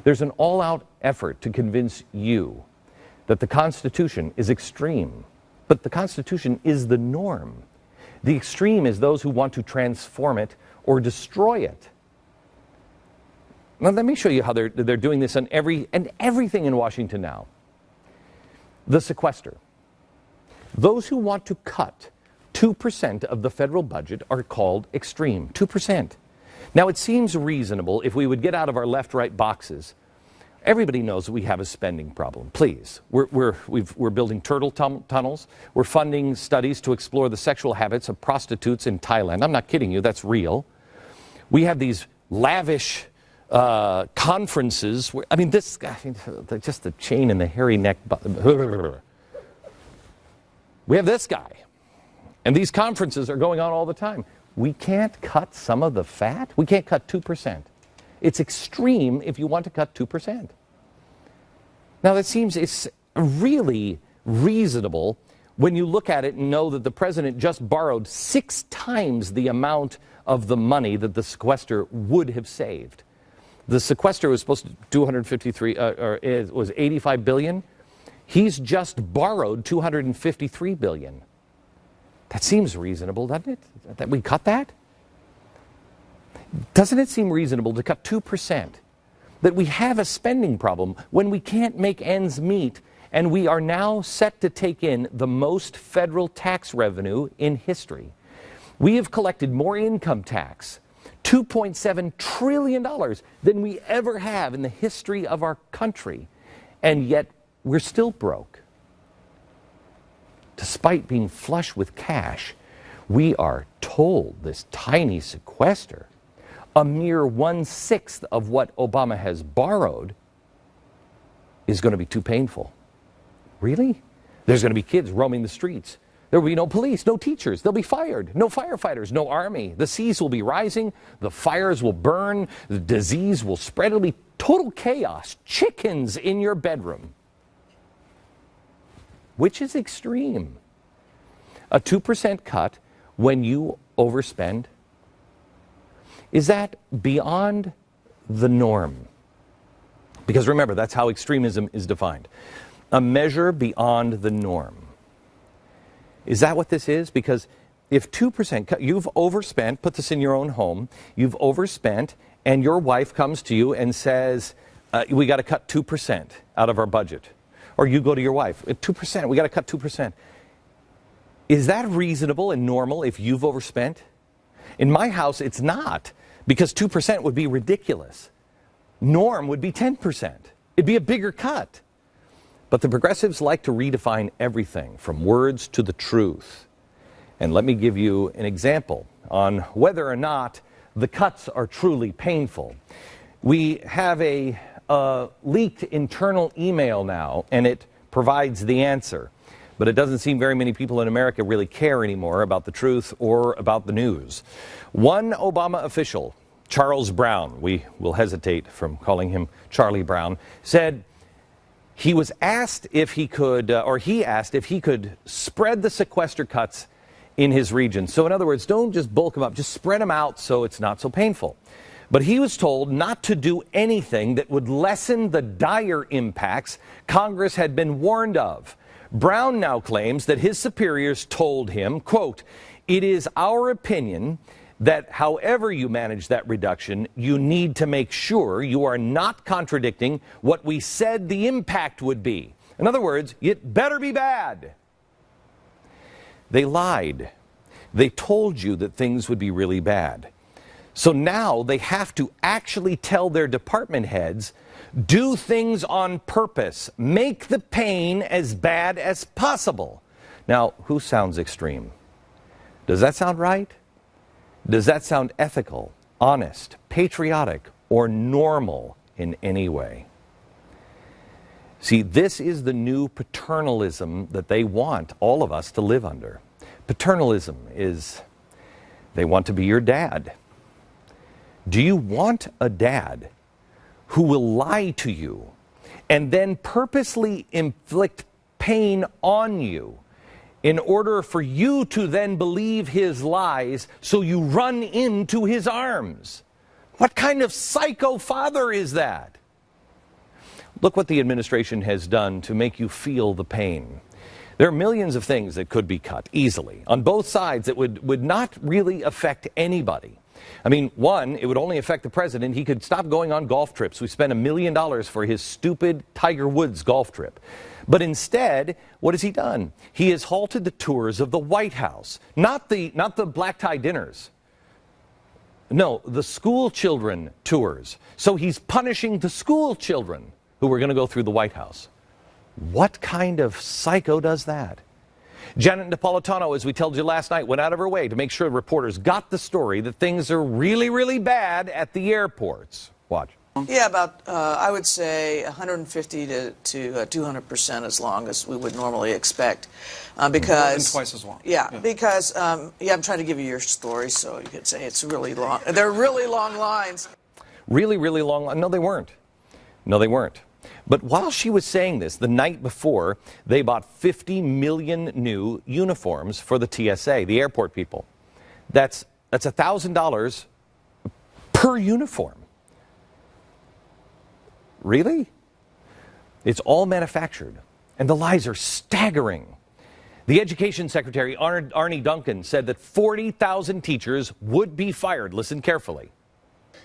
There's an all-out effort to convince you that the Constitution is extreme, but the Constitution is the norm. The extreme is those who want to transform it or destroy it. Now, let me show you how they're doing this on everything in Washington now. The sequester. Those who want to cut 2% of the federal budget are called extreme. 2%. Now, it seems reasonable if we would get out of our left-right boxes. Everybody knows that we have a spending problem. Please, we're building turtle tunnels. We're funding studies to explore the sexual habits of prostitutes in Thailand. I'm not kidding you, that's real. We have these lavish conferences. I mean, this guy, just the chain and the hairy neck. We have this guy. And these conferences are going on all the time. We can't cut some of the fat? We can't cut 2%. It's extreme if you want to cut 2%. Now, that seems it's really reasonable when you look at it and know that the president just borrowed 6 times the amount of the money that the sequester would have saved. The sequester was supposed to 253, or it was 85 billion. He's just borrowed 253 billion. That seems reasonable, doesn't it? That we cut that? Doesn't it seem reasonable to cut 2%? That we have a spending problem when we can't make ends meet, and we are now set to take in the most federal tax revenue in history. We have collected more income tax, $2.7 trillion, than we ever have in the history of our country, and yet we're still broke. Despite being flush with cash, we are told this tiny sequester, a mere 1/6 of what Obama has borrowed, is going to be too painful. Really? There's going to be kids roaming the streets. There will be no police, no teachers. They'll be fired. No firefighters, no army. The seas will be rising. The fires will burn. The disease will spread. It'll be total chaos. Chickens in your bedroom. Which is extreme? A 2% cut when you overspend? Is that beyond the norm? Because remember, that's how extremism is defined. A measure beyond the norm. Is that what this is? Because if 2% cut, you've overspent, put this in your own home, you've overspent, and your wife comes to you and says, we got to cut 2% out of our budget. Or you go to your wife, 2%, we got to cut 2%. Is that reasonable and normal if you've overspent? In my house, it's not, because 2% would be ridiculous. Norm would be 10%. It'd be a bigger cut. But the progressives like to redefine everything from words to the truth. And let me give you an example on whether or not the cuts are truly painful. We have a leaked internal email now, and it provides the answer. But it doesn't seem very many people in America really care anymore about the truth or about the news. One Obama official, Charles Brown, we will hesitate from calling him Charlie Brown, said he was asked if he could, he asked if he could spread the sequester cuts in his region. So in other words, don't just bulk them up, just spread them out so it's not so painful. But he was told not to do anything that would lessen the dire impacts Congress had been warned of. Brown now claims that his superiors told him, quote, "It is our opinion that however you manage that reduction, you need to make sure you are not contradicting what we said the impact would be." In other words, it better be bad. They lied. They told you that things would be really bad. So now they have to actually tell their department heads, do things on purpose. Make the pain as bad as possible. Now, who sounds extreme? Does that sound right? Does that sound ethical, honest, patriotic, or normal in any way? See, this is the new paternalism that they want all of us to live under. Paternalism is, they want to be your dad. Do you want a dad who will lie to you and then purposely inflict pain on you in order for you to then believe his lies so you run into his arms? What kind of psycho father is that? Look what the administration has done to make you feel the pain. There are millions of things that could be cut easily on both sides that would not really affect anybody. I mean, one, it would only affect the president. He could stop going on golf trips. We spent $1 million for his stupid Tiger Woods golf trip. But instead, what has he done? He has halted the tours of the White House, not the black tie dinners. No, the school children tours. So he's punishing the school children who were going to go through the White House. What kind of psycho does that? Janet Napolitano, as we told you last night, went out of her way to make sure reporters got the story that things are really, really bad at the airports. Watch. Yeah, about, I would say, 150 to 200% as long as we would normally expect. Because... And twice as long. Yeah, because, I'm trying to give you your story, so you could say it's really long. They're really long lines. Really, really long? No, they weren't. No, they weren't. But while she was saying this, the night before, they bought 50 million new uniforms for the TSA, the airport people. That's $1,000 per uniform. Really? It's all manufactured, and the lies are staggering. The Education Secretary, Arne Duncan, said that 40,000 teachers would be fired. Listen carefully.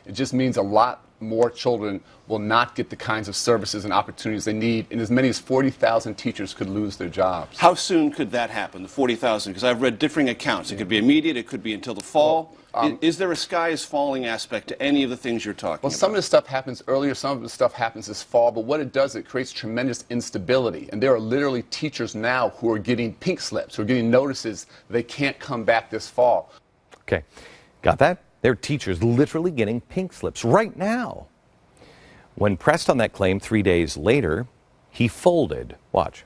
It just means a lot more children will not get the kinds of services and opportunities they need, and as many as 40,000 teachers could lose their jobs. How soon could that happen, the 40,000? Because I've read differing accounts. It could be immediate, it could be until the fall. Is there a sky is falling aspect to any of the things you're talking about? Well, some of the stuff happens earlier, some of the stuff happens this fall, but what it does, it creates tremendous instability. And there are literally teachers now who are getting pink slips, who are getting notices they can't come back this fall. Okay, got that? There are teachers literally getting pink slips right now. When pressed on that claim 3 days later, he folded. Watch.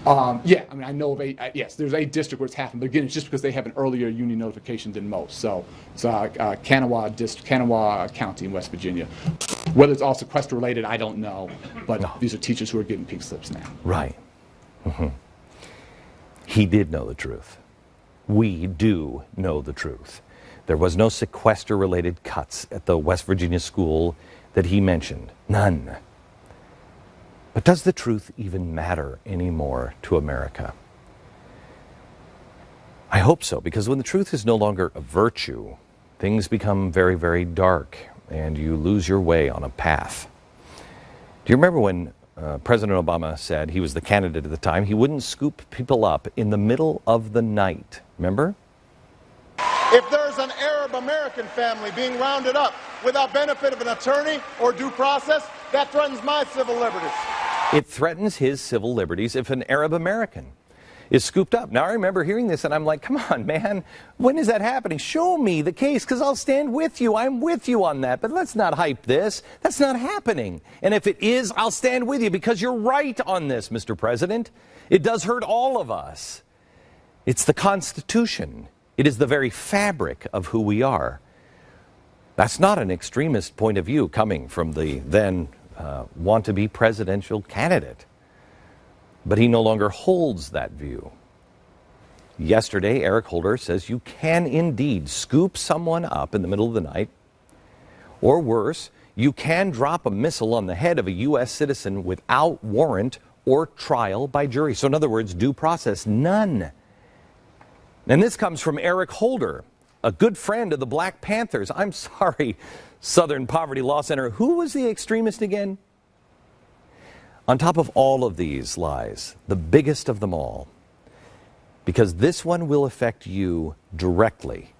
Yeah, I mean, I know of yes, there's a district where it's happened, but again, it's just because they have an earlier union notification than most. So it's Kanawha County in West Virginia. Whether it's all sequester related, I don't know, but these are teachers who are getting pink slips now. Right. Mm-hmm. He did know the truth. We do know the truth. There was no sequester-related cuts at the West Virginia school that he mentioned. None. But does the truth even matter anymore to America? I hope so, because when the truth is no longer a virtue, things become very, very dark, and you lose your way on a path. Do you remember when President Obama said, he was the candidate at the time, he wouldn't scoop people up in the middle of the night? Remember? If there's an Arab American family being rounded up without benefit of an attorney or due process, that threatens my civil liberties. It threatens his civil liberties if an Arab American is scooped up. Now, I remember hearing this, and I'm like, come on, man, when is that happening? Show me the case, because I'll stand with you. I'm with you on that, but let's not hype this. That's not happening. And if it is, I'll stand with you, because you're right on this, Mr. President. It does hurt all of us. It's the Constitution. It is the very fabric of who we are. That's not an extremist point of view coming from the then want-to-be presidential candidate. But he no longer holds that view. Yesterday, Eric Holder says you can indeed scoop someone up in the middle of the night, or worse, you can drop a missile on the head of a U.S. citizen without warrant or trial by jury. So in other words, due process, none. And this comes from Eric Holder, a good friend of the Black Panthers. I'm sorry, Southern Poverty Law Center. Who was the extremist again? On top of all of these lies, the biggest of them all, because this one will affect you directly.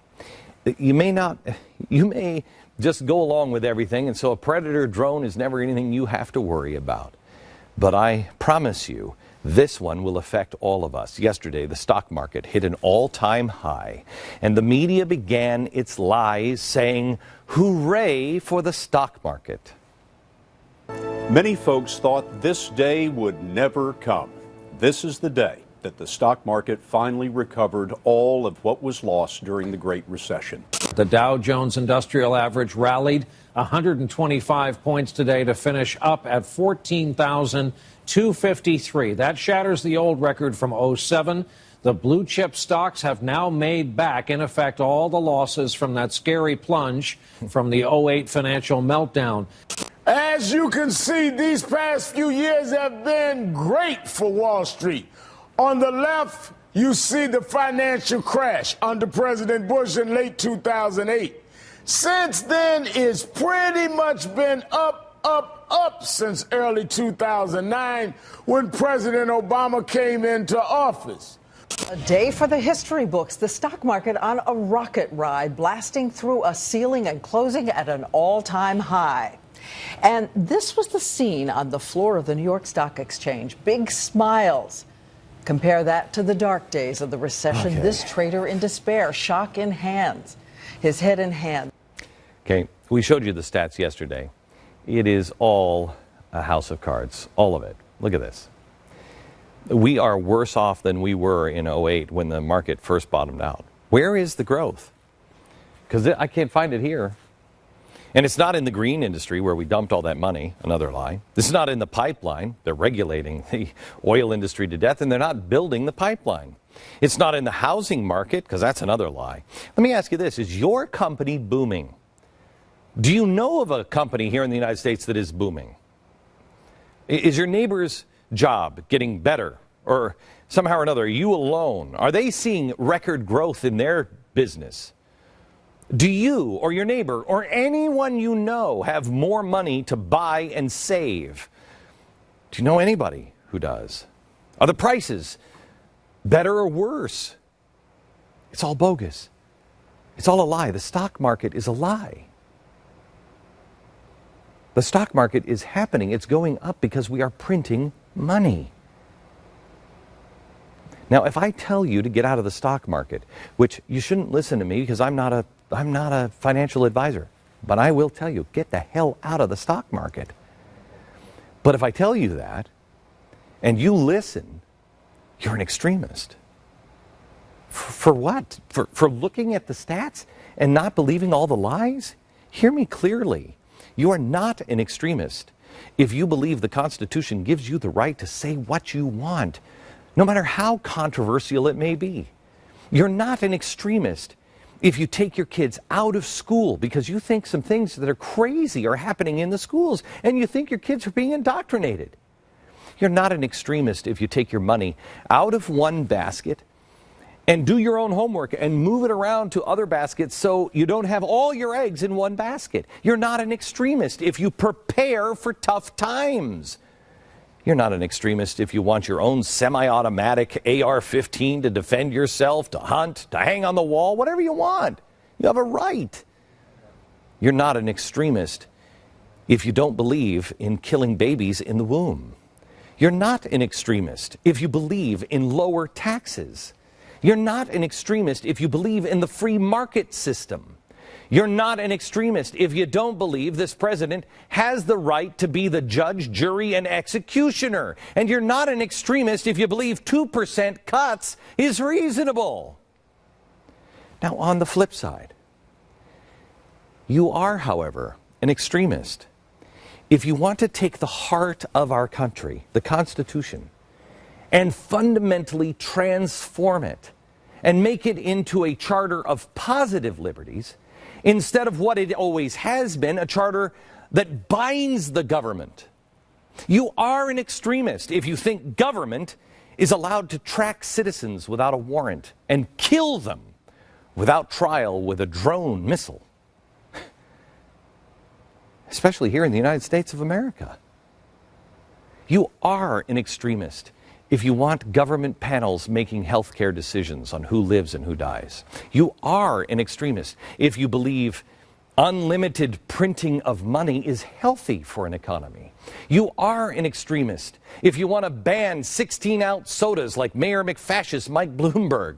You may just go along with everything, and so a Predator drone is never anything you have to worry about. But I promise you, this one will affect all of us. Yesterday, the stock market hit an all-time high, and the media began its lies saying, hooray for the stock market. Many folks thought this day would never come. This is the day that the stock market finally recovered all of what was lost during the Great Recession. The Dow Jones Industrial Average rallied 125 points today to finish up at 14,253. That shatters the old record from 2007. The blue chip stocks have now made back, in effect, all the losses from that scary plunge from the 2008 financial meltdown. As As you can see, these past few years have been great for Wall Street. On the left, you see the financial crash under President Bush in late 2008. Since then, it's pretty much been up since early 2009 when President Obama came into office. A day for the history books. The stock market on a rocket ride, blasting through a ceiling and closing at an all-time high. And this was the scene on the floor of the New York Stock Exchange. Big smiles. Compare that to the dark days of the recession. Okay. This trader in despair, shock in hands, his head in hand. Okay, we showed you the stats yesterday. It is all a house of cards, all of it. Look at this. We are worse off than we were in 2008 when the market first bottomed out. Where is the growth? Because I can't find it here. And it's not in the green industry where we dumped all that money, another lie. This is not in the pipeline. They're regulating the oil industry to death, and they're not building the pipeline. It's not in the housing market, because that's another lie. Let me ask you this. Is your company booming? Do you know of a company here in the United States that is booming? Is your neighbor's job getting better? Or somehow or another, are you alone? Are they seeing record growth in their business? Do you or your neighbor or anyone you know have more money to buy and save? Do you know anybody who does? Are the prices better or worse? It's all bogus. It's all a lie. The stock market is a lie. The stock market is happening. It's going up because we are printing money. Now, if I tell you to get out of the stock market, which you shouldn't listen to me because I'm not a financial advisor, but I will tell you, get the hell out of the stock market. But if I tell you that and you listen, you're an extremist. For what? For looking at the stats and not believing all the lies? Hear me clearly. You are not an extremist if you believe the Constitution gives you the right to say what you want, no matter how controversial it may be. You're not an extremist if you take your kids out of school because you think some things that are crazy are happening in the schools and you think your kids are being indoctrinated. You're not an extremist if you take your money out of one basket and do your own homework and move it around to other baskets so you don't have all your eggs in one basket. You're not an extremist if you prepare for tough times. You're not an extremist if you want your own semi-automatic AR-15 to defend yourself, to hunt, to hang on the wall, whatever you want. You have a right. You're not an extremist if you don't believe in killing babies in the womb. You're not an extremist if you believe in lower taxes. You're not an extremist if you believe in the free market system. You're not an extremist if you don't believe this president has the right to be the judge, jury, and executioner. And you're not an extremist if you believe 2% cuts is reasonable. Now, on the flip side, you are, however, an extremist if you want to take the heart of our country, the Constitution, and fundamentally transform it and make it into a charter of positive liberties instead of what it always has been, a charter that binds the government. You are an extremist if you think government is allowed to track citizens without a warrant and kill them without trial with a drone missile. Especially here in the United States of America. You are an extremist if you want government panels making healthcare decisions on who lives and who dies. You are an extremist if you believe unlimited printing of money is healthy for an economy. You are an extremist if you want to ban 16-ounce sodas like Mayor McFascist Mike Bloomberg.